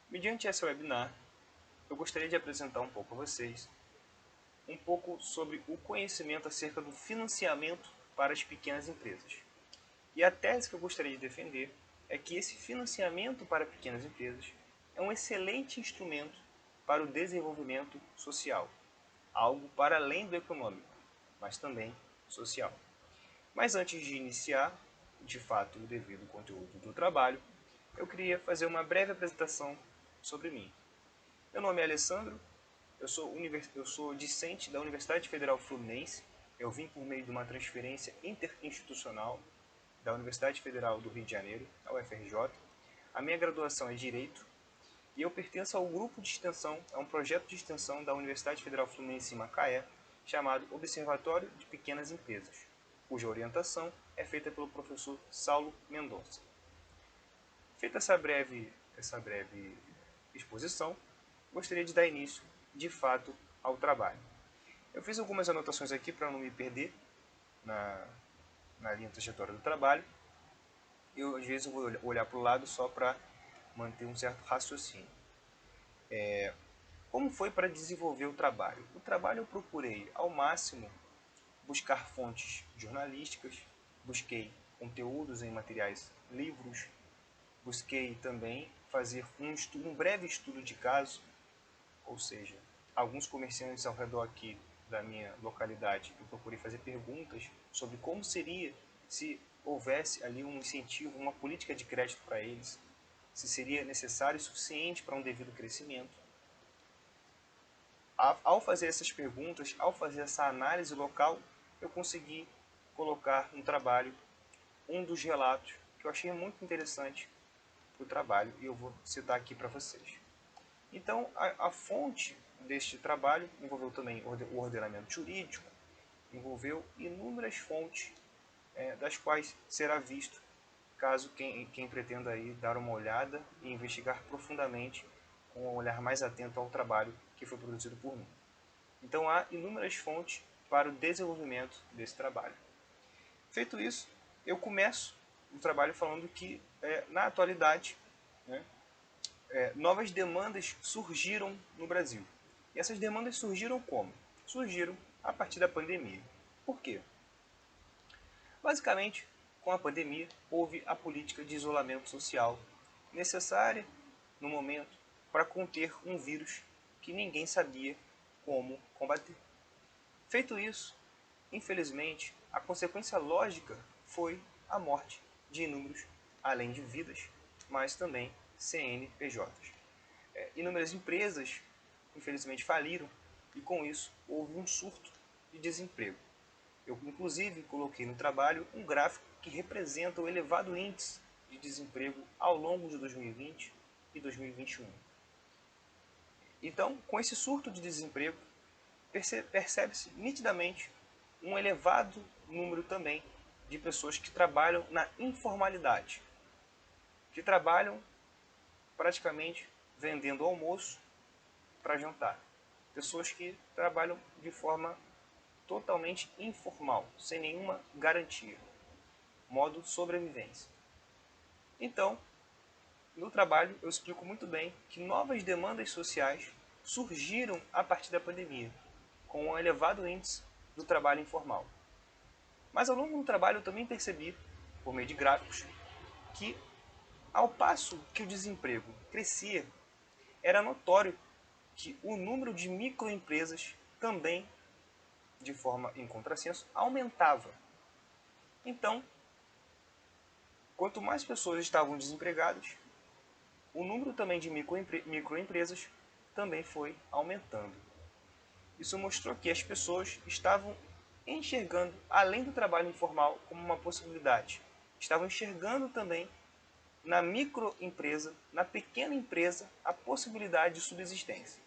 Mediante esse webinar, eu gostaria de apresentar um pouco a vocês um pouco sobre o conhecimento acerca do financiamento para as pequenas empresas. E a tese que eu gostaria de defender é que esse financiamento para pequenas empresas é um excelente instrumento para o desenvolvimento social, algo para além do econômico, mas também social. Mas antes de iniciar, de fato, o devido conteúdo do trabalho, eu queria fazer uma breve apresentação sobre mim. Meu nome é Alessandro, eu sou discente da Universidade Federal Fluminense. Eu vim por meio de uma transferência interinstitucional da Universidade Federal do Rio de Janeiro, a UFRJ. A minha graduação é Direito e eu pertenço ao grupo de extensão, a um projeto de extensão da Universidade Federal Fluminense em Macaé, chamado Observatório de Pequenas Empresas, cuja orientação é feita pelo professor Saulo Mendonça. Feita essa breve exposição, gostaria de dar início, de fato, ao trabalho. Eu fiz algumas anotações aqui para não me perder na linha trajetória do trabalho. Às vezes eu vou olhar para o lado só para manter um certo raciocínio. Como foi para desenvolver o trabalho? O trabalho eu procurei ao máximo buscar fontes jornalísticas, busquei conteúdos em materiais, livros, busquei também fazer um breve estudo de caso, ou seja, alguns comerciantes ao redor aqui da minha localidade, eu procurei fazer perguntas sobre como seria se houvesse ali um incentivo, uma política de crédito para eles, se seria necessário e suficiente para um devido crescimento. Ao fazer essas perguntas, ao fazer essa análise local, eu consegui colocar no trabalho um dos relatos que eu achei muito interessante para o trabalho e eu vou citar aqui para vocês. Então, a fonte deste trabalho envolveu também o ordenamento jurídico, envolveu inúmeras fontes das quais será visto caso quem pretenda aí dar uma olhada e investigar profundamente com um olhar mais atento ao trabalho que foi produzido por mim. Então há inúmeras fontes para o desenvolvimento desse trabalho. Feito isso, eu começo o trabalho falando que na atualidade, né, novas demandas surgiram no Brasil. E essas demandas surgiram como? Surgiram a partir da pandemia. Por quê? Basicamente, com a pandemia, houve a política de isolamento social necessária no momento para conter um vírus que ninguém sabia como combater. Feito isso, infelizmente, a consequência lógica foi a morte de inúmeros, além de vidas, mas também CNPJs. Inúmeras empresas, infelizmente, faliram e com isso houve um surto de desemprego. Eu, inclusive, coloquei no trabalho um gráfico que representa o elevado índice de desemprego ao longo de 2020 e 2021. Então, com esse surto de desemprego, percebe-se nitidamente um elevado número também de pessoas que trabalham na informalidade, que trabalham praticamente vendendo almoço para jantar. Pessoas que trabalham de forma totalmente informal, sem nenhuma garantia, modo sobrevivência. Então, no trabalho eu explico muito bem que novas demandas sociais surgiram a partir da pandemia, com um elevado índice do trabalho informal. Mas ao longo do trabalho eu também percebi, por meio de gráficos, que ao passo que o desemprego crescia, era notório que o número de microempresas também, de forma em contrassenso, aumentava. Então, quanto mais pessoas estavam desempregadas, o número também de microempresas também foi aumentando. Isso mostrou que as pessoas estavam enxergando, além do trabalho informal, como uma possibilidade. Estavam enxergando também na microempresa, na pequena empresa, a possibilidade de subsistência.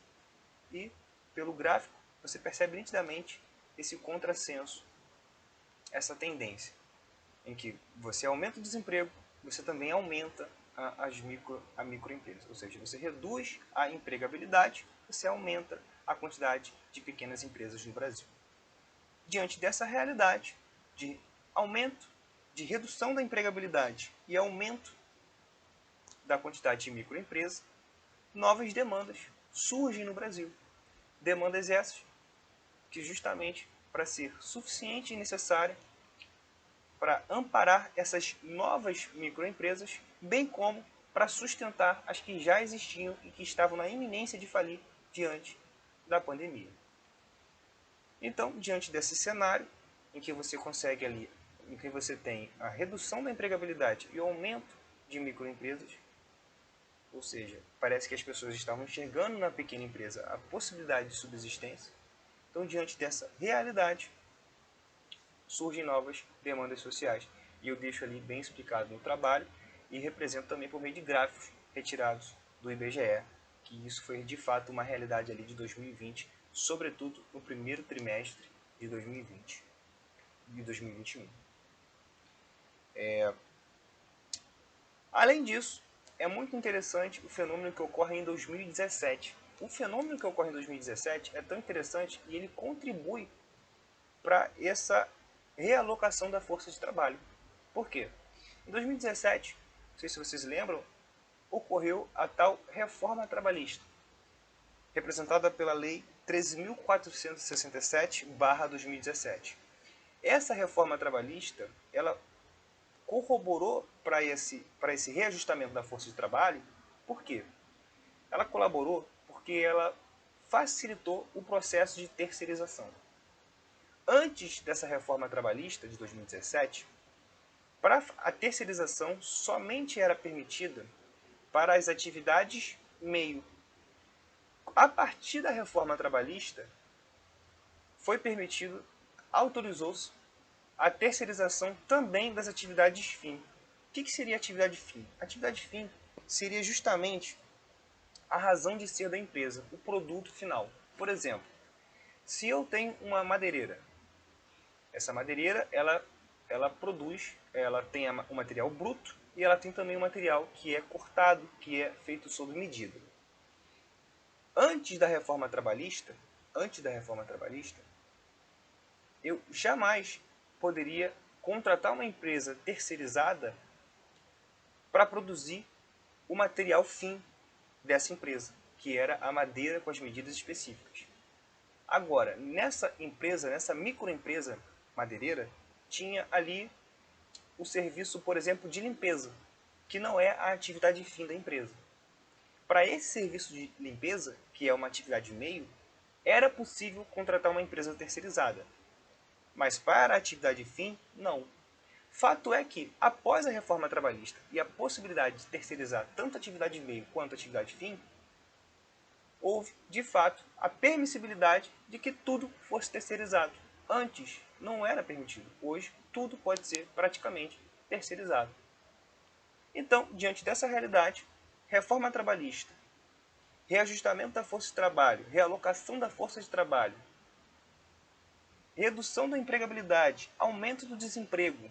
E, pelo gráfico, você percebe nitidamente esse contrassenso, essa tendência, em que você aumenta o desemprego, você também aumenta a microempresa. Ou seja, você reduz a empregabilidade, você aumenta a quantidade de pequenas empresas no Brasil. Diante dessa realidade de aumento, de redução da empregabilidade e aumento da quantidade de microempresas, novas demandas surgem no Brasil. Demandas essas que justamente para ser suficiente e necessária para amparar essas novas microempresas, bem como para sustentar as que já existiam e que estavam na iminência de falir diante da pandemia. Então, diante desse cenário, em que você consegue ali, em que você tem a redução da empregabilidade e o aumento de microempresas, ou seja, parece que as pessoas estavam enxergando na pequena empresa a possibilidade de subsistência. Então, diante dessa realidade, surgem novas demandas sociais. E eu deixo ali bem explicado no trabalho e represento também por meio de gráficos retirados do IBGE, que isso foi de fato uma realidade ali de 2020, sobretudo no primeiro trimestre de 2020 e 2021. Além disso, é muito interessante o fenômeno que ocorre em 2017. O fenômeno que ocorre em 2017 é tão interessante e ele contribui para essa realocação da força de trabalho. Por quê? Em 2017, não sei se vocês lembram, ocorreu a tal reforma trabalhista, representada pela Lei 13.467/2017. Essa reforma trabalhista, ela corroborou para esse reajustamento da força de trabalho. Por quê? Ela colaborou porque ela facilitou o processo de terceirização. Antes dessa reforma trabalhista de 2017, a terceirização somente era permitida para as atividades meio. A partir da reforma trabalhista, foi permitido, autorizou-se a terceirização também das atividades fim. O que seria atividade fim? Atividade fim seria justamente a razão de ser da empresa, o produto final. Por exemplo, se eu tenho uma madeireira, essa madeireira ela produz, ela tem o material bruto e ela tem também o material que é cortado, que é feito sob medida. Antes da reforma trabalhista, eu jamais poderia contratar uma empresa terceirizada para produzir o material fim dessa empresa, que era a madeira com as medidas específicas. Agora, nessa empresa, nessa microempresa madeireira, tinha ali o serviço, por exemplo, de limpeza, que não é a atividade fim da empresa. Para esse serviço de limpeza, que é uma atividade meio, era possível contratar uma empresa terceirizada. Mas para a atividade fim, não. Fato é que, após a reforma trabalhista e a possibilidade de terceirizar tanto a atividade meio quanto a atividade fim, houve, de fato, a permissibilidade de que tudo fosse terceirizado. Antes, não era permitido. Hoje, tudo pode ser praticamente terceirizado. Então, diante dessa realidade, reforma trabalhista, reajustamento da força de trabalho, realocação da força de trabalho, redução da empregabilidade, aumento do desemprego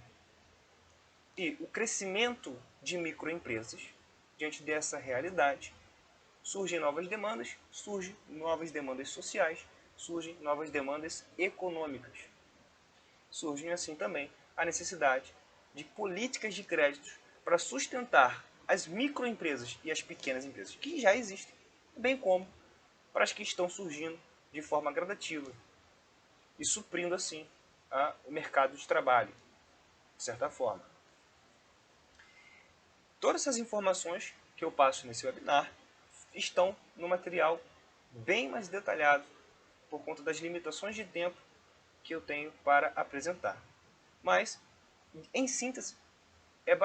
e o crescimento de microempresas, diante dessa realidade, surgem novas demandas sociais, surgem novas demandas econômicas. Surgem assim também a necessidade de políticas de créditos para sustentar as microempresas e as pequenas empresas que já existem, bem como para as que estão surgindo de forma gradativa e suprindo assim o mercado de trabalho, de certa forma. Todas essas informações que eu passo nesse webinar estão no material bem mais detalhado por conta das limitações de tempo que eu tenho para apresentar. Mas, em síntese, é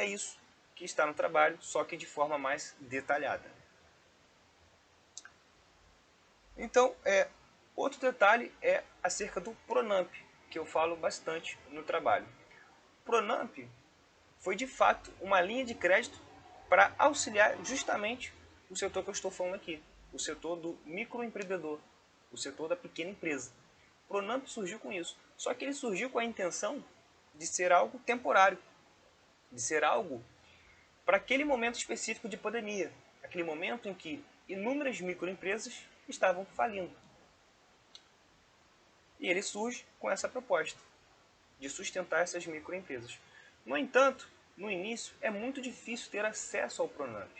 isso que está no trabalho, só que de forma mais detalhada. Então, outro detalhe é acerca do Pronamp, que eu falo bastante no trabalho. O Pronamp foi, de fato, uma linha de crédito para auxiliar justamente o setor que eu estou falando aqui, o setor do microempreendedor, o setor da pequena empresa. O Pronamp surgiu com isso, só que ele surgiu com a intenção de ser algo temporário, de ser algo para aquele momento específico de pandemia, aquele momento em que inúmeras microempresas estavam falindo. E ele surge com essa proposta de sustentar essas microempresas. No entanto, no início é muito difícil ter acesso ao Pronamp.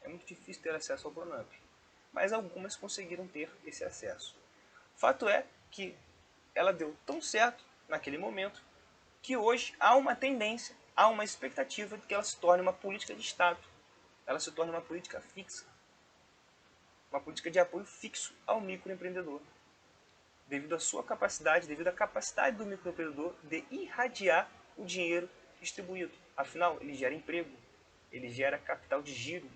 É muito difícil ter acesso ao Pronamp. Mas algumas conseguiram ter esse acesso. Fato é que ela deu tão certo naquele momento que hoje há uma tendência, há uma expectativa de que ela se torne uma política de Estado. Ela se torne uma política fixa. Uma política de apoio fixo ao microempreendedor. Devido à sua capacidade, devido à capacidade do microempreendedor de irradiar o dinheiro distribuído. Afinal, ele gera emprego, ele gera capital de giro,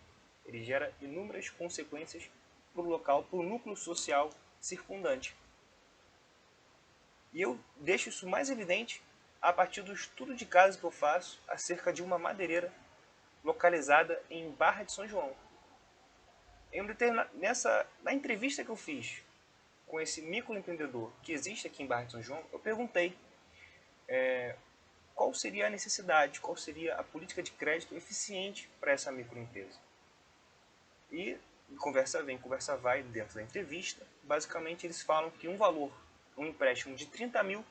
ele gera inúmeras consequências para o local, para o núcleo social circundante. E eu deixo isso mais evidente a partir do estudo de caso que eu faço acerca de uma madeireira localizada em Barra de São João. Na entrevista que eu fiz com esse microempreendedor que existe aqui em Barra de São João, eu perguntei qual seria a necessidade, qual seria a política de crédito eficiente para essa microempresa. E conversa vem, conversa vai dentro da entrevista. Basicamente eles falam que um empréstimo de 30 mil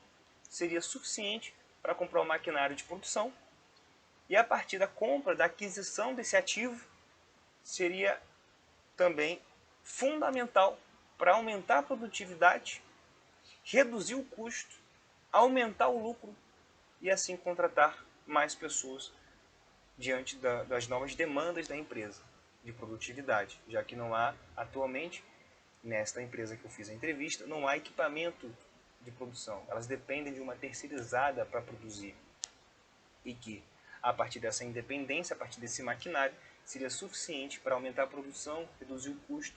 seria suficiente para comprar um maquinário de produção, e a partir da compra, da aquisição desse ativo, seria também fundamental para aumentar a produtividade, reduzir o custo, aumentar o lucro e assim contratar mais pessoas diante das novas demandas da empresa de produtividade, já que não há atualmente, nesta empresa que eu fiz a entrevista, não há equipamento de produção. Elas dependem de uma terceirizada para produzir. E que, a partir dessa independência, a partir desse maquinário, seria suficiente para aumentar a produção, reduzir o custo,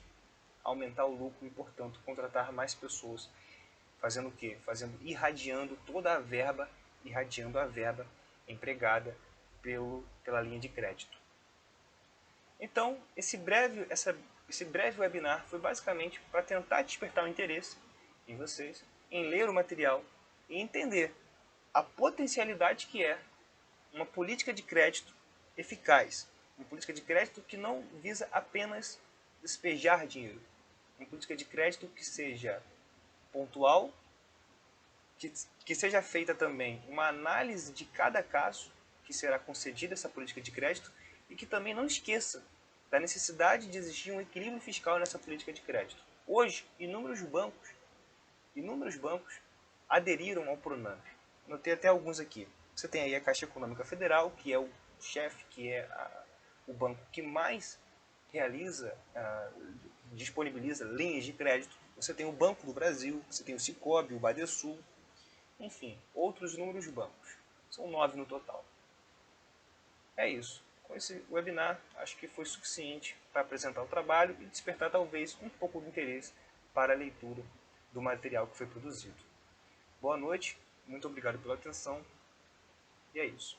aumentar o lucro e, portanto, contratar mais pessoas. Fazendo o quê? Irradiando a verba empregada pela linha de crédito. Então, esse breve webinar foi basicamente para tentar despertar o interesse em vocês, em ler o material e entender a potencialidade que é uma política de crédito eficaz. Uma política de crédito que não visa apenas despejar dinheiro. Uma política de crédito que seja pontual, que seja feita também uma análise de cada caso que será concedida essa política de crédito e que também não esqueça da necessidade de existir um equilíbrio fiscal nessa política de crédito. Hoje, inúmeros bancos aderiram ao Pronamp. Notei até alguns aqui. Você tem aí a Caixa Econômica Federal, que é o chefe, que é o banco que mais disponibiliza linhas de crédito. Você tem o Banco do Brasil, você tem o Sicoob, o Badesul, enfim, outros inúmeros bancos. São 9 no total. É isso. Com esse webinar, acho que foi suficiente para apresentar o trabalho e despertar talvez um pouco de interesse para a leitura do material que foi produzido. Boa noite, muito obrigado pela atenção e é isso.